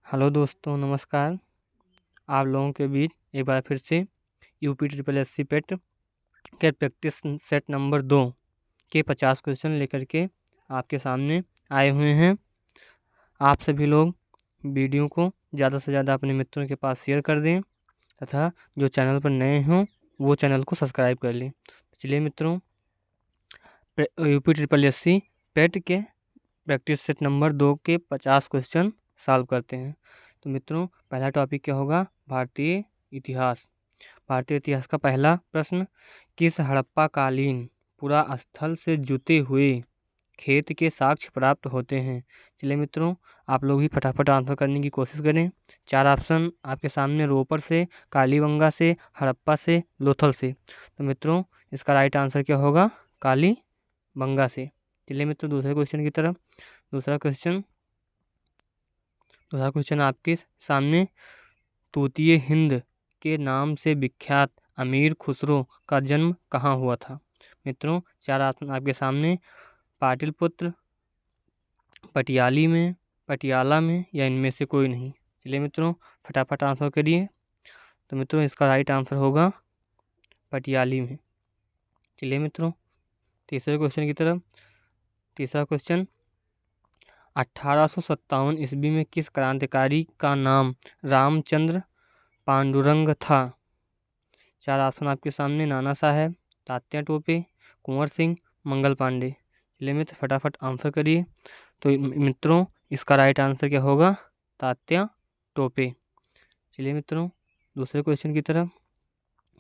Hello दोस्तों, नमस्कार। आप लोगों के बीच एक बार फिर से यूपी ट्रिपल एस सी पेट के प्रैक्टिस सेट नंबर 2 के 50 क्वेश्चन लेकर के आपके सामने आए हुए हैं। आप सभी लोग वीडियो को ज़्यादा से ज़्यादा अपने मित्रों के पास शेयर कर दें तथा जो चैनल पर नए हों वो चैनल को सब्सक्राइब कर लें। चलिए मित्रों, यूपी ट्रिपल एस सी पेट के प्रैक्टिस सेट नंबर 2 के 50 क्वेश्चन सॉल्व करते हैं। तो मित्रों, पहला टॉपिक क्या होगा? भारतीय इतिहास। भारतीय इतिहास का पहला प्रश्न, किस हड़प्पा कालीन पुरा स्थल से जुते हुए खेत के साक्ष्य प्राप्त होते हैं? चलिए मित्रों, आप लोग भी फटाफट आंसर करने की कोशिश करें। 4 ऑप्शन आपके सामने, रोपर से, कालीबंगा से, हड़प्पा से, लोथल से। तो मित्रों, इसका राइट आंसर क्या होगा? कालीबंगा से। चलिए मित्रों, दूसरे क्वेश्चन की तरफ। दूसरा क्वेश्चन आपके सामने, तूतीय हिंद के नाम से विख्यात अमीर खुसरो का जन्म कहाँ हुआ था? मित्रों, 4 ऑप्शन आपके सामने, पाटलिपुत्र, पटियाला में या इनमें से कोई नहीं। चलिए मित्रों, फटाफट आंसर करिए। तो मित्रों, इसका राइट आंसर होगा पटियाली में। चलिए मित्रों, तीसरे क्वेश्चन की तरफ। तीसरा क्वेश्चन, 1857 ईस्वी में किस क्रांतिकारी का नाम रामचंद्र पांडुरंग था? 4 ऑप्शन आपके सामने, नाना साहब, तात्या टोपे, कुंवर सिंह, मंगल पांडे। चलिए मित्र, फटाफट आंसर करिए। तो मित्रों, इसका राइट आंसर क्या होगा? तात्या टोपे। चलिए मित्रों, दूसरे क्वेश्चन की तरफ।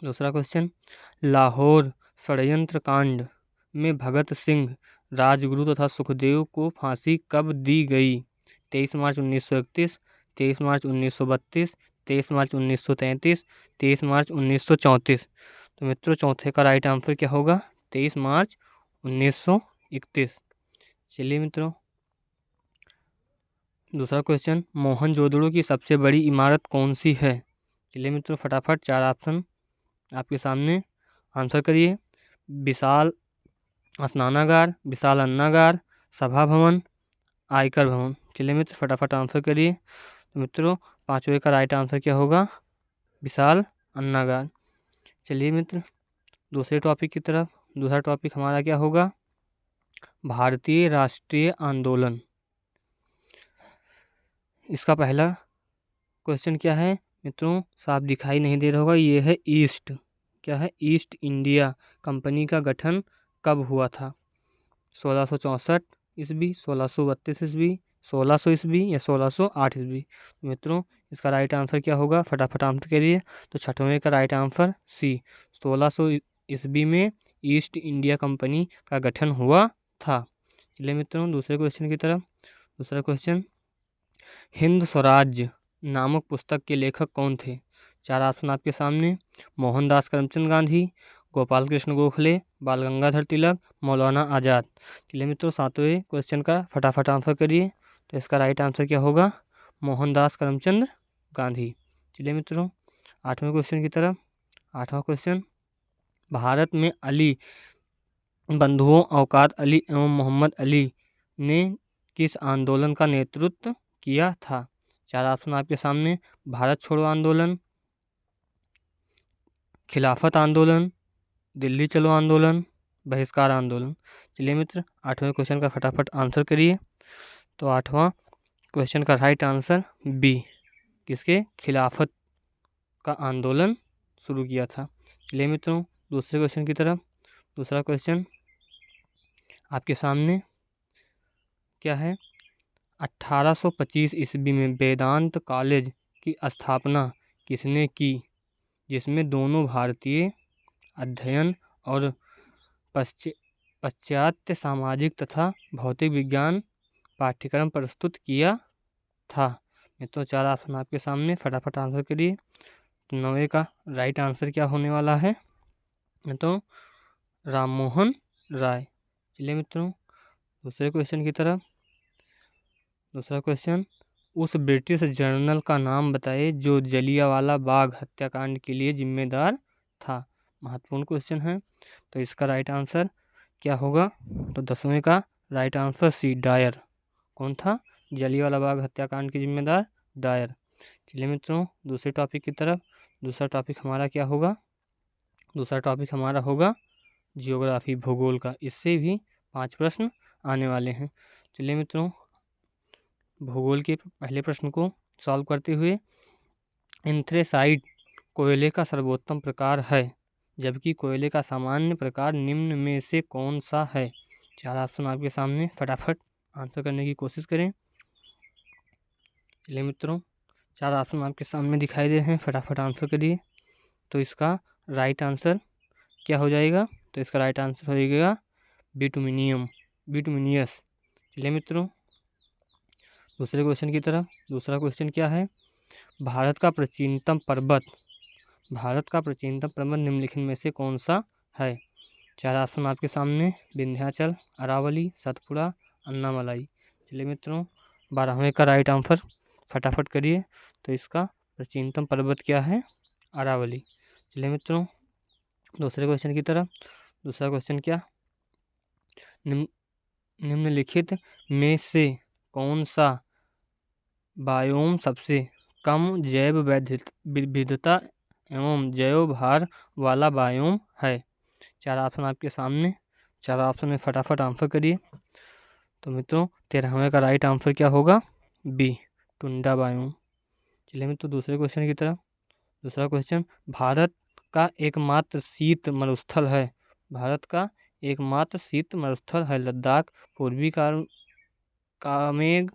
दूसरा क्वेश्चन, लाहौर षड्यंत्र कांड में भगत सिंह, राजगुरु तथा सुखदेव को फांसी कब दी गई? 23 मार्च 1931, 23 मार्च 1932, 23 मार्च 1933, 23 मार्च 1934। तो मित्रों, चौथे का राइट आंसर क्या होगा? 23 मार्च 1931। चलिए मित्रों, दूसरा क्वेश्चन, मोहनजोदड़ो की सबसे बड़ी इमारत कौन सी है? चलिए मित्रों, फटाफट 4 ऑप्शन आपके सामने, आंसर करिए। विशाल स्नानागार, विशाल अन्नागार, सभा भवन, आयकर भवन। चलिए मित्र, फटाफट आंसर करिए। तो मित्रों, पांचवें का राइट आंसर क्या होगा? विशाल अन्नागार। चलिए मित्र, दूसरे टॉपिक की तरफ। दूसरा टॉपिक हमारा क्या होगा? भारतीय राष्ट्रीय आंदोलन। इसका पहला क्वेश्चन क्या है मित्रों? साफ दिखाई नहीं दे रहा होगा, ये है ईस्ट। क्या है? ईस्ट इंडिया कंपनी का गठन कब हुआ था? 1664 ईस्वी, 1632 ईस्वी, 1600 ईस्वी या 1608 ईस्वी। मित्रों, इसका राइट आंसर क्या होगा? फटाफट आंसर करिए। तो छठवें का राइट आंसर सी, 1600 ईस्वी में ईस्ट इंडिया कंपनी का गठन हुआ था। चलिए मित्रों, दूसरे क्वेश्चन की तरफ। दूसरा क्वेश्चन, हिंद स्वराज्य नामक पुस्तक के लेखक कौन थे? 4 ऑप्शन आपके सामने, मोहनदास करमचंद गांधी, गोपाल कृष्ण गोखले, बाल गंगाधर तिलक, मौलाना आज़ाद। चलिए मित्रों, 7वें क्वेश्चन का फटाफट आंसर करिए। तो इसका राइट आंसर क्या होगा? मोहनदास करमचंद गांधी। चलिए मित्रों, 8वें क्वेश्चन की तरफ। 8वां क्वेश्चन, भारत में अली बंधुओं औकात अली एवं मोहम्मद अली ने किस आंदोलन का नेतृत्व किया था? 4 ऑप्शन आपके सामने, भारत छोड़ो आंदोलन, खिलाफत आंदोलन, दिल्ली चलो आंदोलन, बहिष्कार आंदोलन। चलिए मित्र, 8वें क्वेश्चन का फटाफट आंसर करिए। तो 8वां क्वेश्चन का राइट आंसर बी, किसके? खिलाफत का आंदोलन शुरू किया था। चलिए मित्रों, दूसरे क्वेश्चन की तरफ। दूसरा क्वेश्चन आपके सामने क्या है? 1825 ईस्वी में वेदांत कॉलेज की स्थापना किसने की, जिसमें दोनों भारतीय अध्ययन और पाश्चात्य सामाजिक तथा भौतिक विज्ञान पाठ्यक्रम प्रस्तुत किया था? मित्रों, 4 ऑप्शन आपके सामने, फटाफट आंसर करिए। 9वें का राइट आंसर क्या होने वाला है? मित्रों, राममोहन राय। चलिए मित्रों, दूसरे क्वेश्चन की तरफ। दूसरा क्वेश्चन, उस ब्रिटिश जनरल का नाम बताइए जो जलियांवाला बाग हत्याकांड के लिए जिम्मेदार था। महत्वपूर्ण क्वेश्चन है। तो इसका राइट आंसर क्या होगा? तो 10वें का राइट आंसर सी, डायर। कौन था? जलियांवाला बाग हत्याकांड के जिम्मेदार डायर। चलिए मित्रों दूसरे टॉपिक की तरफ। दूसरा टॉपिक हमारा क्या होगा? दूसरा टॉपिक हमारा होगा जियोग्राफी, भूगोल का। इससे भी 5 प्रश्न आने वाले हैं। चलिए मित्रों भूगोल के पहले प्रश्न को सॉल्व करते हुए, एंथ्रेसाइट कोयले का सर्वोत्तम प्रकार है, जबकि कोयले का सामान्य प्रकार निम्न में से कौन सा है? 4 ऑप्शन आपके सामने, फटाफट आंसर करने की कोशिश करें। चलिए मित्रों 4 ऑप्शन आपके सामने दिखाई दे रहे हैं, फटाफट आंसर करिए। तो इसका राइट आंसर क्या हो जाएगा? तो इसका राइट आंसर हो जाएगा बिटुमिनियस। चलिए मित्रों दूसरे क्वेश्चन की तरफ। दूसरा क्वेश्चन क्या है? भारत का प्राचीनतम पर्वत निम्नलिखित में से कौन सा है? 4 ऑप्शन आपके सामने, विंध्याचल, अरावली, सतपुड़ा, अन्नामलाई। चलिए मित्रों 12वें का राइट आंसर फटाफट करिए। तो इसका प्राचीनतम पर्वत क्या है? अरावली। चलिए मित्रों दूसरे क्वेश्चन की तरफ। दूसरा क्वेश्चन क्या? निम्नलिखित में से कौन सा बायोम सबसे कम जैव विविधता एवं जैव भार वाला बायोम है? 4 ऑप्शन आपके सामने, 4 ऑप्शन में फटाफट आंसर करिए। तो मित्रों 13वें का राइट आंसर क्या होगा? बी, टुंडा बायोम। चलिए मित्रों दूसरे क्वेश्चन की तरफ। दूसरा क्वेश्चन, भारत का एकमात्र शीत मरुस्थल है लद्दाख, पूर्वी कामेग,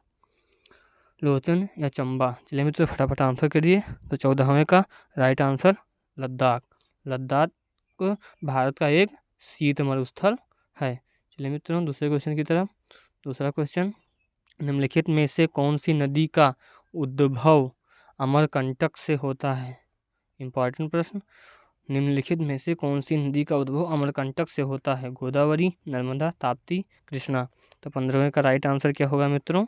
लोचन या चंबा। चलिए मित्रों फटाफट आंसर करिए। तो 14वें का राइट आंसर लद्दाख भारत का एक शीत मरुस्थल है। चलिए मित्रों दूसरे क्वेश्चन की तरफ। दूसरा क्वेश्चन, निम्नलिखित में से कौन सी नदी का उद्भव अमरकंटक से होता है? इंपॉर्टेंट प्रश्न। निम्नलिखित में से कौन सी नदी का उद्भव अमरकंटक से होता है? गोदावरी, नर्मदा, ताप्ती, कृष्णा। तो 15वें का राइट आंसर क्या होगा मित्रों?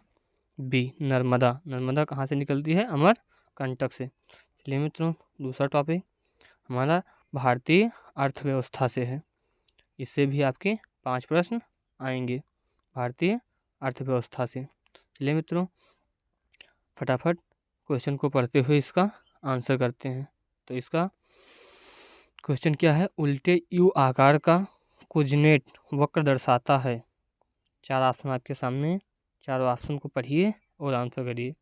बी, नर्मदा कहाँ से निकलती है? अमरकंटक से। चलिए मित्रों दूसरा टॉपिक हमारा भारतीय अर्थव्यवस्था से है। इससे भी आपके 5 प्रश्न आएंगे भारतीय अर्थव्यवस्था से। चलिए मित्रों फटाफट क्वेश्चन को पढ़ते हुए इसका आंसर करते हैं। तो इसका क्वेश्चन क्या है? उल्टे यू आकार का कुजनेट वक्र दर्शाता है। 4 ऑप्शन आपके सामने, चारों ऑप्शन को पढ़िए और आंसर करिए।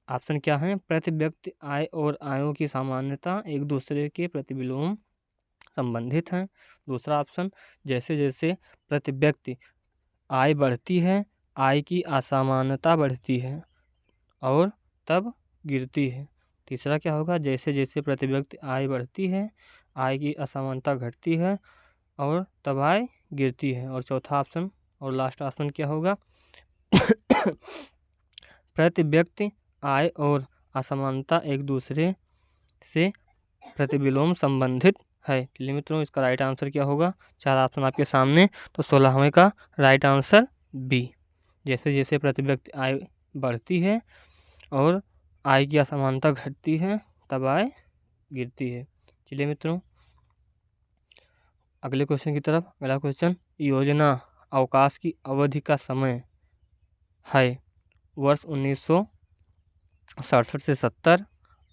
ऑप्शन क्या है? प्रति व्यक्ति आय और आयों की सामान्यता एक दूसरे के प्रतिविलोम संबंधित हैं। दूसरा ऑप्शन, जैसे जैसे प्रति व्यक्ति आय बढ़ती है, आय की असमानता बढ़ती है और तब गिरती है। तीसरा क्या होगा? जैसे जैसे प्रति व्यक्ति आय बढ़ती है, आय की असमानता घटती है और तब आय गिरती है। और चौथा ऑप्शन और लास्ट ऑप्शन क्या होगा? प्रति व्यक्ति आय और असमानता एक दूसरे से प्रतिविलोम संबंधित है। चलिए मित्रों इसका राइट आंसर क्या होगा? 4 ऑप्शन आपके सामने। तो 16वें का राइट आंसर बी, जैसे जैसे प्रति व्यक्ति आय बढ़ती है और आय की असमानता घटती है तब आय गिरती है। चलिए मित्रों अगले क्वेश्चन की तरफ। अगला क्वेश्चन, योजना अवकाश की अवधि का समय है वर्ष 1967 से 70,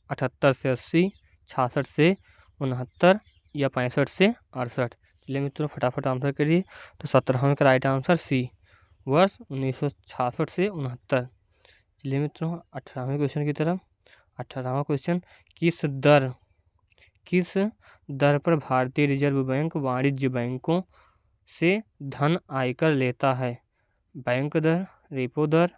78 से 80, 66 से 69 या 65 से 68। चलिए मित्रों फटाफट आंसर करिए। तो 17वें का राइट आंसर सी, वर्ष 1966 से 69। चलिए मित्रों 18वें क्वेश्चन की तरफ। 18वां क्वेश्चन, किस दर पर भारतीय रिजर्व बैंक वाणिज्य बैंकों से धन आयकर लेता है? बैंक दर, रेपो दर,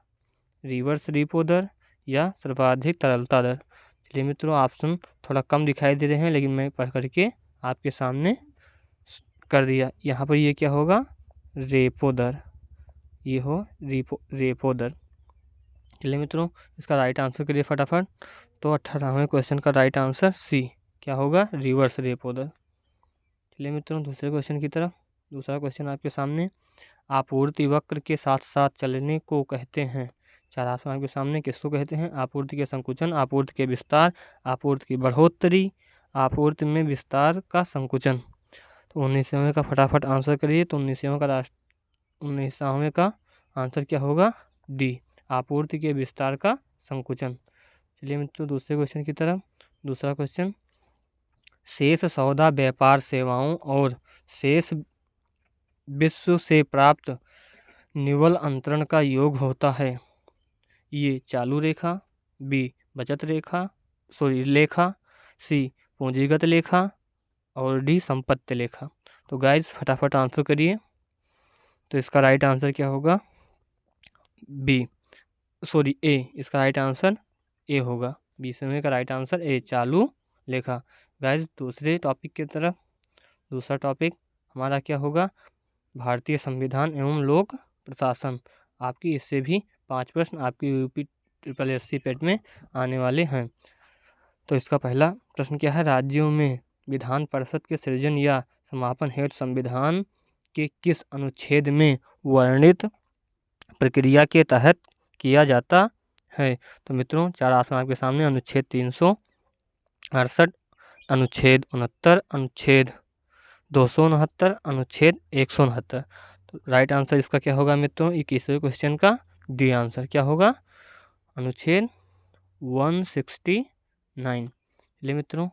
रिवर्स रेपो दर या सर्वाधिक तरलता दर। चलिए मित्रों ऑप्शन थोड़ा कम दिखाई दे रहे हैं लेकिन मैं पढ़ करके आपके सामने कर दिया। यहाँ पर ये क्या होगा? रेपो दर, ये हो रेपो दर। चलिए मित्रों इसका राइट आंसर करिए फटाफट। तो 18वें क्वेश्चन का राइट आंसर सी क्या होगा? रिवर्स रेपो दर। चलिए मित्रों दूसरे क्वेश्चन की तरफ। दूसरा क्वेश्चन आपके सामने, आपूर्ति वक्र के साथ साथ चलने को कहते हैं। 4 ऑप्शन आपके सामने, किसको कहते हैं? आपूर्ति के संकुचन, आपूर्ति के विस्तार, आपूर्ति की बढ़ोतरी, आपूर्ति में विस्तार का संकुचन। तो 19वें का फटाफट आंसर करिए। तो 19वें का आंसर क्या होगा? डी, आपूर्ति के विस्तार का संकुचन। चलिए मित्रों दूसरे क्वेश्चन की तरफ। दूसरा क्वेश्चन, शेष सौदा व्यापार सेवाओं और शेष विश्व से प्राप्त निव्वल अंतरण का योग होता है। ये चालू रेखा, बी बचत लेखा, सी पूंजीगत लेखा और डी संपत्ति लेखा। तो गाइस फटाफट आंसर करिए। तो इसका राइट आंसर क्या होगा? ए। इसका राइट आंसर ए होगा। 20वें का राइट आंसर ए, चालू लेखा। गाइस दूसरे टॉपिक की तरफ। दूसरा टॉपिक हमारा क्या होगा? भारतीय संविधान एवं लोक प्रशासन। आपकी इससे भी 5 प्रश्न आपकी यूपी SSC पेट में आने वाले हैं। तो इसका पहला प्रश्न क्या है? राज्यों में विधान परिषद के सृजन या समापन हेतु संविधान के किस अनुच्छेद में वर्णित प्रक्रिया के तहत किया जाता है? तो मित्रों 4 ऑप्शन आपके सामने। अनुच्छेद 368, अनुच्छेद 69, अनुच्छेद 269, अनुच्छेद 169। तो राइट आंसर इसका क्या होगा मित्रों? 21वें क्वेश्चन का डी आंसर क्या होगा? अनुच्छेद 169। चलिए मित्रों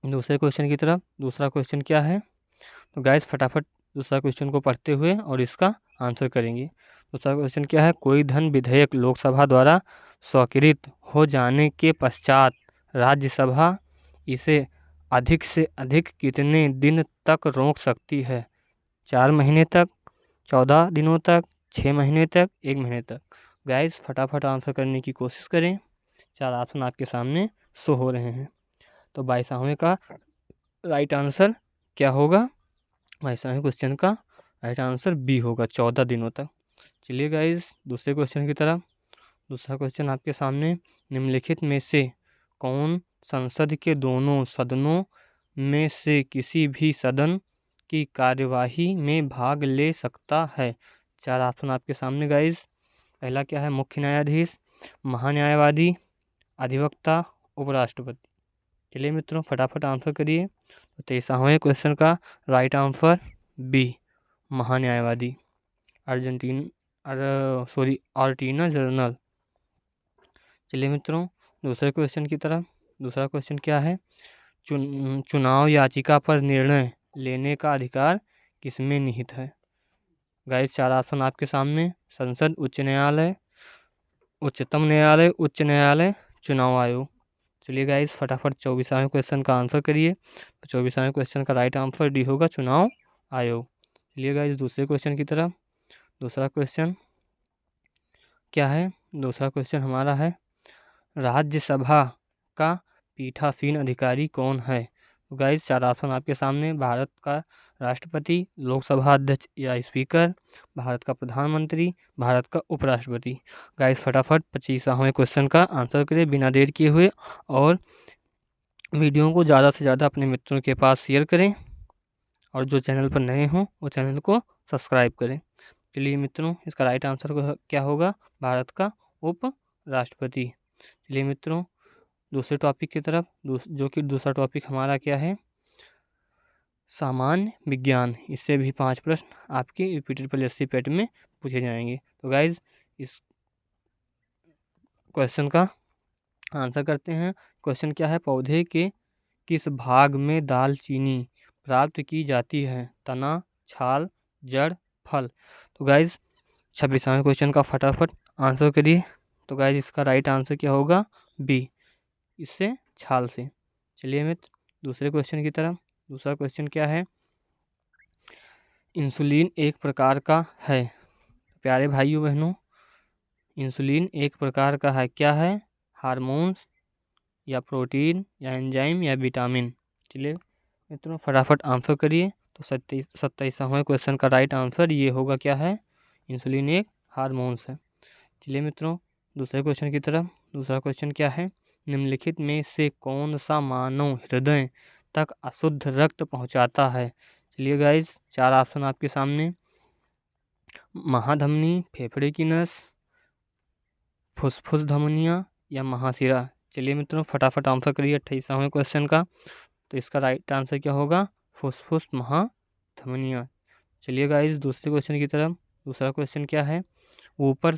दूसरे क्वेश्चन की तरफ। दूसरा क्वेश्चन क्या है? तो गाइस फटाफट दूसरा क्वेश्चन को पढ़ते हुए और इसका आंसर करेंगे। दूसरा क्वेश्चन क्या है? कोई धन विधेयक लोकसभा द्वारा स्वीकृत हो जाने के पश्चात राज्यसभा इसे अधिक से अधिक कितने दिन तक रोक सकती है? 4 महीने तक, 14 दिनों तक, 6 महीने तक, 1 महीने तक। गाइस फटाफट आंसर करने की कोशिश करें। 4 ऑप्शन आपके सामने शो हो रहे हैं। तो 22वें का राइट आंसर क्या होगा? 22वें क्वेश्चन का राइट आंसर बी होगा, 14 दिनों तक। चलिए गाइस दूसरे क्वेश्चन की तरफ। दूसरा क्वेश्चन आपके सामने, निम्नलिखित में से कौन संसद के दोनों सदनों में से किसी भी सदन की कार्यवाही में भाग ले सकता है? 4 ऑप्शन आपके सामने गाइस। पहला क्या है? मुख्य न्यायाधीश, महान्यायवादी, अधिवक्ता, उपराष्ट्रपति। चलिए मित्रों फटाफट आंसर करिए। तो 23वें क्वेश्चन का राइट आंसर बी, महान्यायवादी, ऑर्टिनल जनरल। चलिए मित्रों दूसरे क्वेश्चन की तरफ। दूसरा क्वेश्चन क्या है? चुनाव याचिका पर निर्णय लेने का अधिकार किसमें निहित है? गाइस 4 ऑप्शन आपके सामने। संसद, उच्च न्यायालय, उच्चतम न्यायालय, उच्च न्यायालय, चुनाव आयोग। चलिए गाइस फटाफट 24वें क्वेश्चन का आंसर करिए। तो 24वें क्वेश्चन का राइट आंसर डी होगा, चुनाव आयोग। चलिए गाइस दूसरे क्वेश्चन की तरफ। दूसरा क्वेश्चन क्या है? दूसरा क्वेश्चन हमारा है, राज्यसभा का पीठासीन अधिकारी कौन है? तो गाइस 4 ऑप्शन आपके सामने। भारत का राष्ट्रपति, लोकसभा अध्यक्ष या स्पीकर, भारत का प्रधानमंत्री, भारत का उपराष्ट्रपति। गाइस फटाफट 25वें क्वेश्चन का आंसर करें बिना देर किए हुए और वीडियो को ज़्यादा से ज़्यादा अपने मित्रों के पास शेयर करें और जो चैनल पर नए हों वो चैनल को सब्सक्राइब करें। चलिए मित्रों इसका राइट आंसर क्या होगा? भारत का उप राष्ट्रपति। चलिए मित्रों दूसरे टॉपिक की तरफ, जो कि दूसरा टॉपिक हमारा क्या है? सामान्य विज्ञान। इससे भी 5 प्रश्न आपके SSC पेट में पूछे जाएंगे। तो गाइज इस क्वेश्चन का आंसर करते हैं। क्वेश्चन क्या है? पौधे के किस भाग में दालचीनी प्राप्त की जाती है? तना, छाल, जड़, फल। तो गाइज 26वें क्वेश्चन का फटाफट आंसर करिए। तो गाइज इसका राइट आंसर क्या होगा? बी, इससे छाल से। चलिए मित्र दूसरे क्वेश्चन की तरफ। दूसरा क्वेश्चन क्या है? इंसुलिन एक प्रकार का है। प्यारे भाइयों बहनों इंसुलिन एक प्रकार का है, क्या है? हार्मोन्स या प्रोटीन या एंजाइम या विटामिन। चलिए मित्रों फटाफट आंसर करिए। तो 27वें क्वेश्चन का राइट आंसर ये होगा, क्या है? इंसुलिन एक हार्मोन्स है। चलिए मित्रों दूसरे क्वेश्चन की तरफ। दूसरा क्वेश्चन क्या है? निम्नलिखित में से कौन सा मानव हृदय तक अशुद्ध रक्त पहुंचाता है? चलिए गाइज 4 ऑप्शन आपके सामने। महाधमनी, फेफड़े की नस, फुसफुस धमनियाँ या महाशिरा। चलिए मित्रों फटाफट आंसर करिए 28वें क्वेश्चन का। तो इसका राइट आंसर क्या होगा? फुसफुस महाधमनियाँ। चलिए गाइज दूसरे क्वेश्चन की तरफ। दूसरा क्वेश्चन क्या है? ऊपर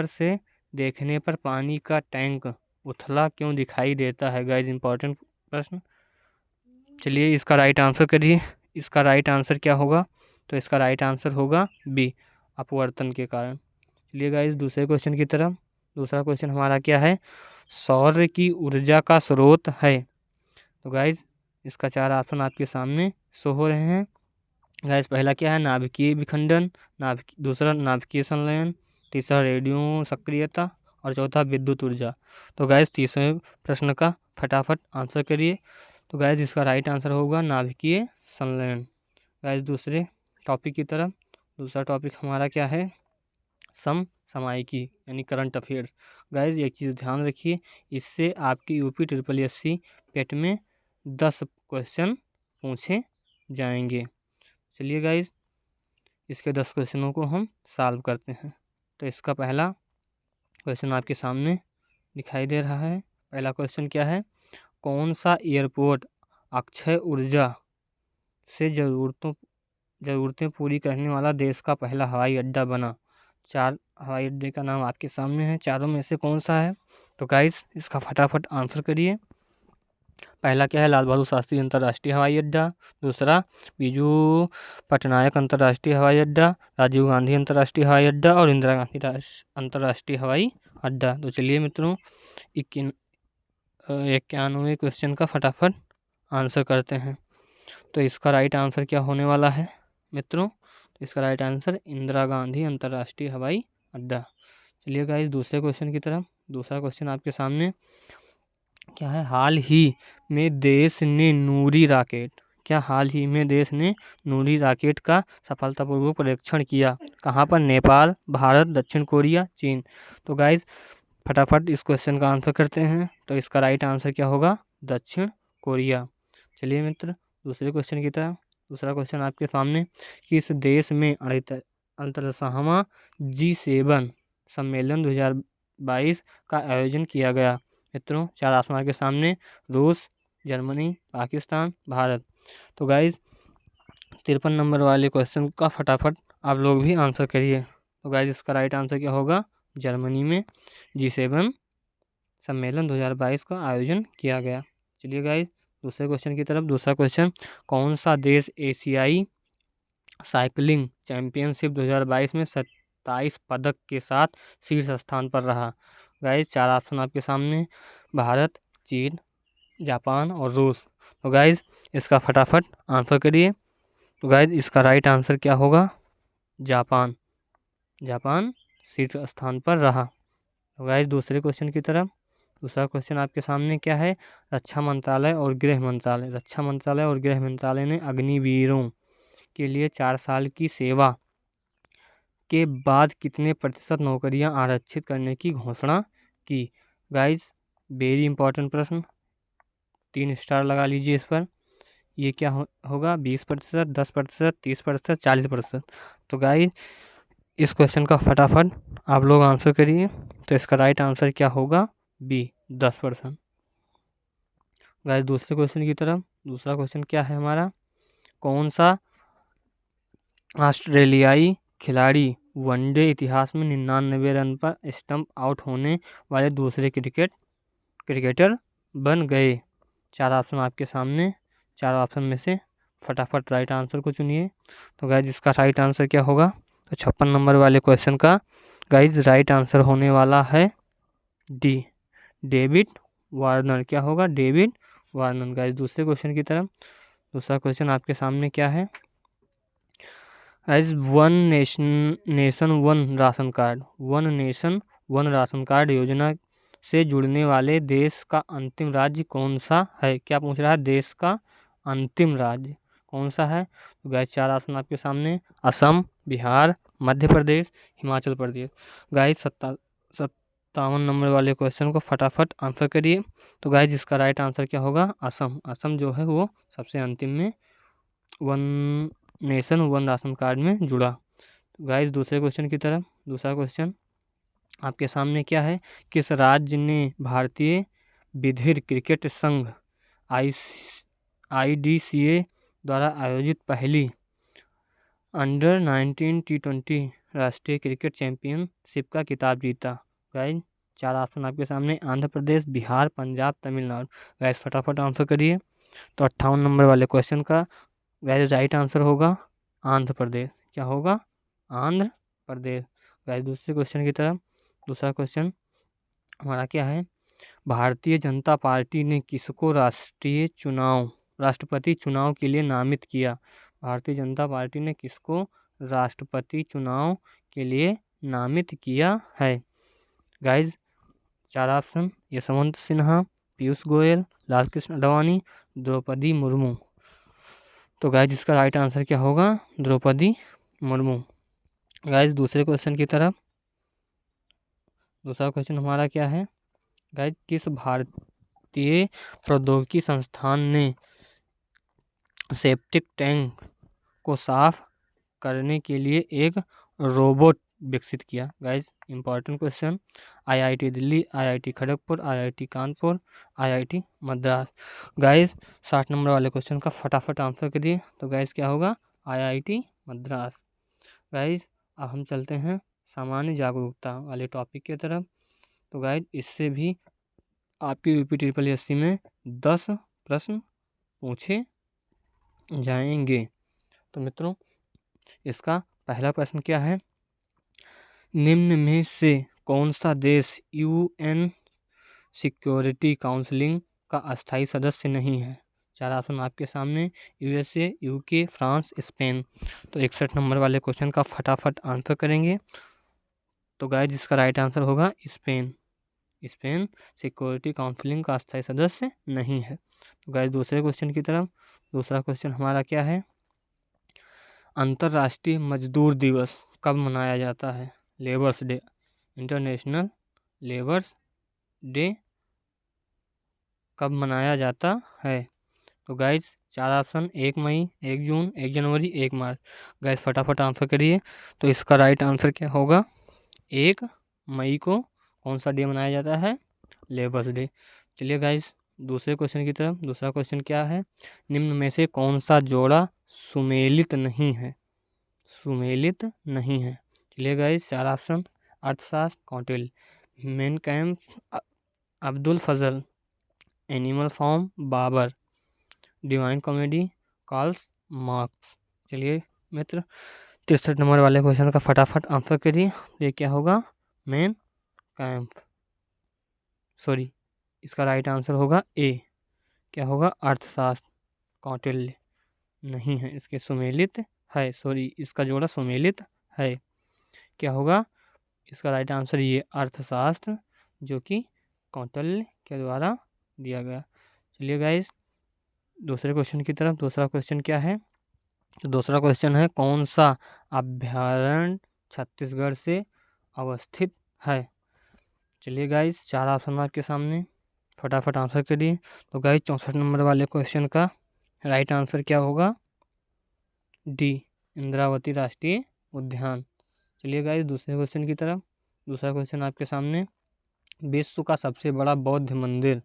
से देखने पर पानी का टैंक उथला क्यों दिखाई देता है? गाइज इंपॉर्टेंट प्रश्न। चलिए इसका राइट आंसर करिए। इसका राइट आंसर क्या होगा? तो इसका राइट आंसर होगा बी, अपवर्तन के कारण। चलिए गाइज दूसरे क्वेश्चन की तरफ। दूसरा क्वेश्चन हमारा क्या है? सौर की ऊर्जा का स्रोत है। तो गाइज इसका 4 ऑप्शन आपके सामने शो हो रहे हैं। गाइज पहला क्या है? नाभिकीय विखंडन, दूसरा नाभिकीय संलयन, तीसरा रेडियो सक्रियता और चौथा विद्युत ऊर्जा। तो गाइज तीसरे प्रश्न का फटाफट आंसर करिए। तो गाइज इसका राइट आंसर होगा नाभिकीय संलयन। गाइज दूसरे टॉपिक की तरफ। दूसरा टॉपिक हमारा क्या है? समसामयिकी यानी करंट अफेयर्स। गाइज एक चीज़ ध्यान रखिए, इससे आपकी यूपी SSSC पेट में 10 क्वेश्चन पूछे जाएंगे। चलिए गाइज इसके 10 क्वेश्चनों को हम सॉल्व करते हैं। तो इसका पहला क्वेश्चन आपके सामने दिखाई दे रहा है। पहला क्वेश्चन क्या है? कौन सा एयरपोर्ट अक्षय ऊर्जा से ज़रूरतें पूरी करने वाला देश का पहला हवाई अड्डा बना? 4 हवाई अड्डे का नाम आपके सामने है, चारों में से कौन सा है? तो गाइज इसका फटाफट आंसर करिए। पहला क्या है? लाल बहादुर शास्त्री अंतर्राष्ट्रीय हवाई अड्डा। दूसरा बीजू पटनायक अंतर्राष्ट्रीय हवाई अड्डा, राजीव गांधी अंतर्राष्ट्रीय हवाई अड्डा और इंदिरा गांधी अंतर्राष्ट्रीय हवाई अड्डा। तो चलिए मित्रों 91वें क्वेश्चन का फटाफट आंसर करते हैं। तो इसका राइट आंसर क्या होने वाला है मित्रों? तो इसका राइट आंसर इंदिरा गांधी अंतर्राष्ट्रीय हवाई अड्डा। चलिए गाइस दूसरे क्वेश्चन की तरफ। दूसरा क्वेश्चन आपके सामने क्या है? हाल ही में देश ने नूरी रॉकेट का सफलतापूर्वक परीक्षण किया? कहाँ पर? नेपाल, भारत, दक्षिण कोरिया, चीन। तो गाइस फटाफट इस क्वेश्चन का आंसर करते हैं। तो इसका राइट आंसर क्या होगा? दक्षिण कोरिया। चलिए मित्र दूसरे क्वेश्चन की तरफ। दूसरा क्वेश्चन आपके सामने, किस देश में 38वां G7 सम्मेलन 2022 का आयोजन किया गया? मित्रों 4 ऑप्शन के सामने, रूस, जर्मनी, पाकिस्तान, भारत। तो गाइज 53 नंबर वाले क्वेश्चन का फटाफट आप लोग भी आंसर करिए। तो गाइज इसका राइट आंसर क्या होगा? जर्मनी में G7 सम्मेलन 2022 का आयोजन किया गया। चलिए गाइज दूसरे क्वेश्चन की तरफ। दूसरा क्वेश्चन, कौन सा देश एशियाई साइकिलिंग चैंपियनशिप 2022 में 27 पदक के साथ शीर्ष स्थान पर रहा? गाइज 4 ऑप्शन आपके सामने, भारत, चीन, जापान और रूस। तो गाइज इसका फटाफट आंसर करिए। तो गाइज इसका राइट आंसर क्या होगा? जापान शीर्ष स्थान पर रहा। तो गाइज दूसरे क्वेश्चन की तरफ। दूसरा क्वेश्चन आपके सामने क्या है? रक्षा मंत्रालय और गृह मंत्रालय ने अग्निवीरों के लिए 4 साल की सेवा के बाद कितने प्रतिशत नौकरियां आरक्षित करने की घोषणा की? गाइज वेरी इंपॉर्टेंट प्रश्न, 3 स्टार लगा लीजिए इस पर। ये क्या होगा? 20%, 10%, 30%, 40%। तो गाइज इस क्वेश्चन का फटाफट आप लोग आंसर करिए। तो इसका राइट आंसर क्या होगा? बी, 10%। गाइज दूसरे क्वेश्चन की तरफ। दूसरा क्वेश्चन क्या है हमारा? कौन सा ऑस्ट्रेलियाई खिलाड़ी वनडे इतिहास में 99 रन पर स्टंप आउट होने वाले दूसरे क्रिकेटर बन गए? 4 ऑप्शन आपके सामने। 4 ऑप्शन में से फटाफट राइट आंसर को चुनिए। तो गाइज इसका राइट आंसर क्या होगा? तो 56 नंबर वाले क्वेश्चन का गाइज राइट आंसर होने वाला है डी, डेविड वार्नर। क्या होगा? David Warner. गाइज दूसरे क्वेश्चन की तरफ। दूसरा क्वेश्चन आपके सामने क्या है? As one nation one ration card योजना से जुड़ने वाले देश का अंतिम राज्य कौन सा है? क्या पूछ रहा है? देश का अंतिम राज्य कौन सा है? तो गाइस 4 ऑप्शन आपके सामने, असम, बिहार, मध्य प्रदेश, हिमाचल प्रदेश। गाइस 57 नंबर वाले क्वेश्चन को फटाफट आंसर करिए। तो गाइस इसका राइट आंसर क्या होगा? असम जो है वो सबसे अंतिम में वन राशन कार्ड में जुड़ा। गाइस दूसरे क्वेश्चन की तरफ। दूसरा क्वेश्चन आपके सामने क्या है? किस राज्य ने भारतीय विधिर क्रिकेट संघ IDCA द्वारा आयोजित पहली अंडर 19 T20 राष्ट्रीय क्रिकेट चैंपियनशिप का खिताब जीता? गाइज 4 ऑप्शन आपके सामने, आंध्र प्रदेश, बिहार, पंजाब, तमिलनाडु। गाइज फटाफट आंसर करिए। तो 58 नंबर वाले क्वेश्चन का गाइज राइट आंसर होगा आंध्र प्रदेश। क्या होगा? आंध्र प्रदेश। गाइज दूसरे क्वेश्चन की तरफ, दूसरा क्वेश्चन हमारा क्या है, भारतीय जनता पार्टी ने किसको राष्ट्रपति चुनाव के लिए नामित किया? भारतीय जनता पार्टी ने किसको राष्ट्रपति चुनाव के लिए नामित किया है? Guys 4 option, Yashwant Sinha, Piyush Goyal, Lalkrishna Advani, Draupadi Murmu. तो गाइज इसका राइट आंसर क्या होगा? द्रौपदी मुर्मू। गाइज दूसरे क्वेश्चन की तरफ, दूसरा क्वेश्चन हमारा क्या है, गाइज किस भारतीय प्रौद्योगिकी संस्थान ने सेप्टिक टैंक को साफ करने के लिए एक रोबोट विकसित किया? Guys important question, IIT Delhi, IIT Kharagpur, IIT Kanpur, IIT Madras. Guys 60 number वाले क्वेश्चन का फटाफट आंसर करिए। तो गाइज क्या होगा? आईआईटी मद्रास। गाइज अब हम चलते हैं सामान्य जागरूकता वाले टॉपिक की तरफ। तो गाइज इससे भी आपकी यूपी ट्रिपल एससी में 10 प्रश्न पूछे जाएंगे। तो मित्रों इसका पहला प्रश्न क्या है, निम्न में से कौन सा देश यूएन सिक्योरिटी काउंसिल का अस्थायी सदस्य नहीं है? 4 ऑप्शन आपके सामने, यूएसए, यूके, फ्रांस, स्पेन। तो 61 नंबर वाले क्वेश्चन का फटाफट आंसर करेंगे। तो गाइज इसका राइट आंसर होगा स्पेन। स्पेन सिक्योरिटी काउंसिल का अस्थायी सदस्य नहीं है। तो गाइज दूसरे क्वेश्चन की तरफ, दूसरा क्वेश्चन हमारा क्या है, अंतर्राष्ट्रीय मजदूर दिवस कब मनाया जाता है? Labours day, international labours day कब मनाया जाता है? तो गाइज 4 ऑप्शन, 1 मई, 1 जून, 1 जनवरी, 1 मार्च। गाइज फटाफट आंसर करिए। तो इसका राइट आंसर क्या होगा? 1 मई को कौन सा डे मनाया जाता है? Labours day. चलिए गाइज दूसरे क्वेश्चन की तरफ, दूसरा क्वेश्चन क्या है, निम्न में से कौन सा जोड़ा सुमेलित नहीं है? सुमेलित नहीं है। चलिए guys 4 option, Arthashastra Kautilya, Mein Kampf Abdul Fazl, Animal Farm Babur, Divine Comedy Karl Marx. चलिए मित्र 63 नंबर वाले क्वेश्चन का फटाफट आंसर करिए। ये क्या होगा? मेन कैम्प, सॉरी इसका राइट आंसर होगा ए। क्या होगा? अर्थशास्त्र कौटिल्य नहीं है, इसके सुमेलित है, सॉरी इसका जोड़ा सुमेलित है। क्या होगा? इसका राइट आंसर ये अर्थशास्त्र, जो कि कौटिल्य के द्वारा दिया गया। चलिए गाइस दूसरे क्वेश्चन की तरफ, दूसरा क्वेश्चन क्या है, तो दूसरा क्वेश्चन है कौन सा अभ्यारण्य छत्तीसगढ़ से अवस्थित है? चलिए गाइस 4 ऑप्शन आपके सामने, फटाफट आंसर करिए। तो गाइस 64 नंबर वाले क्वेश्चन का राइट आंसर क्या होगा? डी, इंद्रावती राष्ट्रीय उद्यान। चलिए गाइस दूसरे क्वेश्चन की तरफ, दूसरा क्वेश्चन आपके सामने, विश्व का सबसे बड़ा बौद्ध मंदिर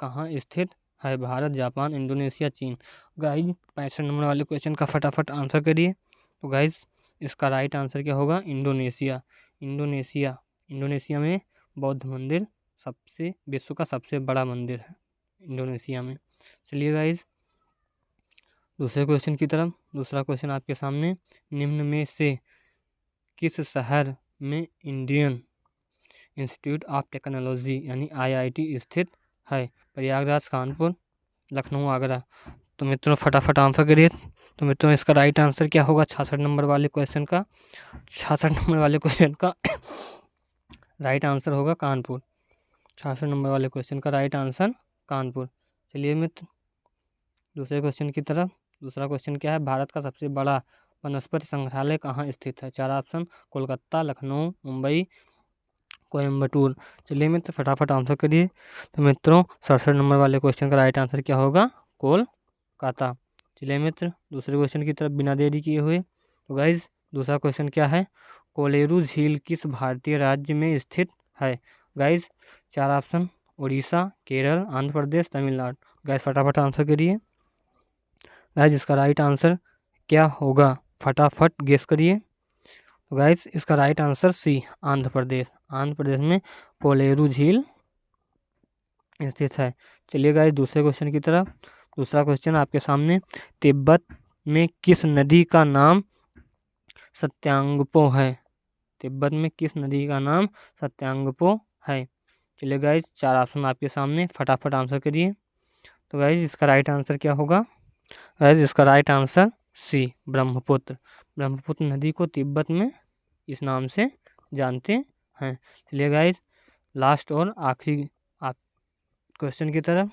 कहाँ स्थित है? भारत, जापान, इंडोनेशिया, चीन। गाइस 65 नंबर वाले क्वेश्चन का फटाफट आंसर करिए। तो गाइस इसका राइट आंसर क्या होगा? इंडोनेशिया। इंडोनेशिया में बौद्ध मंदिर विश्व का सबसे बड़ा मंदिर है इंडोनेशिया में। चलिए गाइस दूसरे क्वेश्चन की तरफ, दूसरा क्वेश्चन आपके सामने, निम्न में से किस शहर में इंडियन इंस्टीट्यूट ऑफ टेक्नोलॉजी यानी IIT स्थित है? प्रयागराज, कानपुर, लखनऊ, आगरा। तो मित्रों फटाफट आंसर करिए। तो मित्रों इसका राइट आंसर क्या होगा? 66 नंबर वाले क्वेश्चन का, 66 नंबर वाले क्वेश्चन का राइट आंसर होगा कानपुर। 66 नंबर वाले क्वेश्चन का राइट आंसर कानपुर। चलिए मित्र दूसरे क्वेश्चन की तरफ, दूसरा क्वेश्चन क्या है, भारत का सबसे बड़ा वनस्पति संग्रहालय कहाँ स्थित है? 4 ऑप्शन, कोलकाता, लखनऊ, मुंबई, कोयम्बटूर। चलिए मित्र फटाफट आंसर करिए। तो मित्रों 67 नंबर वाले क्वेश्चन का राइट आंसर क्या होगा? कोलकाता। चलिए मित्र दूसरे क्वेश्चन की तरफ बिना देरी किए हुए, तो गाइज दूसरा क्वेश्चन क्या है, कोलेरू झील किस भारतीय राज्य में स्थित है? Guys 4 option, Orissa, Kerala, Andhra Pradesh, Tamil Nadu. Guys फटाफट आंसर करिए। गाइज इसका राइट आंसर क्या होगा? फटाफट गेस करिए। तो गाइस इसका राइट आंसर सी, आंध्र प्रदेश। आंध्र प्रदेश में कोलेरू झील स्थित है। चलिए गाइस दूसरे क्वेश्चन की तरफ। दूसरा क्वेश्चन आपके सामने, तिब्बत में किस नदी का नाम सत्यांगपो है? तिब्बत में किस नदी का नाम सत्यांगपो है? चलिए गाइस 4 ऑप्शन आपके सामने, फटाफट आंसर करिए। तो गाइस इसका राइट आंसर क्या होगा? गाइस इसका right answer C, Brahmaputra. Brahmaputra नदी को तिब्बत में इस नाम से जानते हैं। चलिए गाइस लास्ट और आखिरी आप क्वेश्चन की तरफ।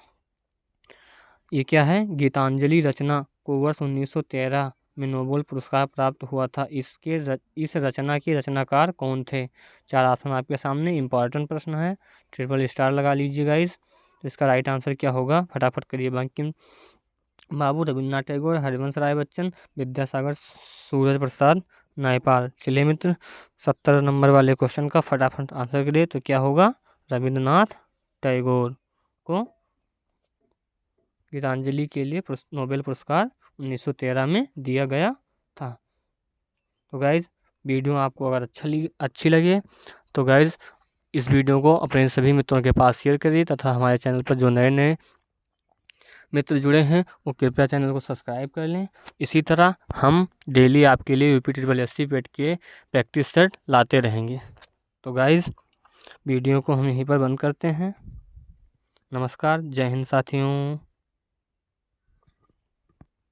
ये क्या है? गीतांजलि रचना को वर्ष 1913 में नोबेल पुरस्कार प्राप्त हुआ था। इस रचना के रचनाकार कौन थे? 4 ऑप्शन आपके सामने, इंपॉर्टेंट प्रश्न है, ट्रिपल स्टार लगा लीजिए गाइस। तो इसका राइट आंसर क्या होगा? फटाफट करिए। बंकिम बाबू, रविन्द्रनाथ टैगोर, हरिवंश राय बच्चन, विद्यासागर, सूरज प्रसाद नायपाल। चलिए मित्र 70 नंबर वाले क्वेश्चन का फटाफट आंसर करिए। तो क्या होगा? रविन्द्रनाथ टैगोर को गीतांजलि के लिए नोबेल पुरस्कार 1913 में दिया गया था। तो गाइज वीडियो आपको अगर अच्छी लगे तो गाइज इस वीडियो को अपने सभी मित्रों के पास शेयर करिए, तथा हमारे चैनल पर जो नए नए मित्र जुड़े हैं वो कृपया चैनल को सब्सक्राइब कर लें। इसी तरह हम डेली आपके लिए UP-SSC पेट के प्रैक्टिस सेट लाते रहेंगे। तो गाइज वीडियो को हम यहीं पर बंद करते हैं। नमस्कार, जय हिंद साथियों।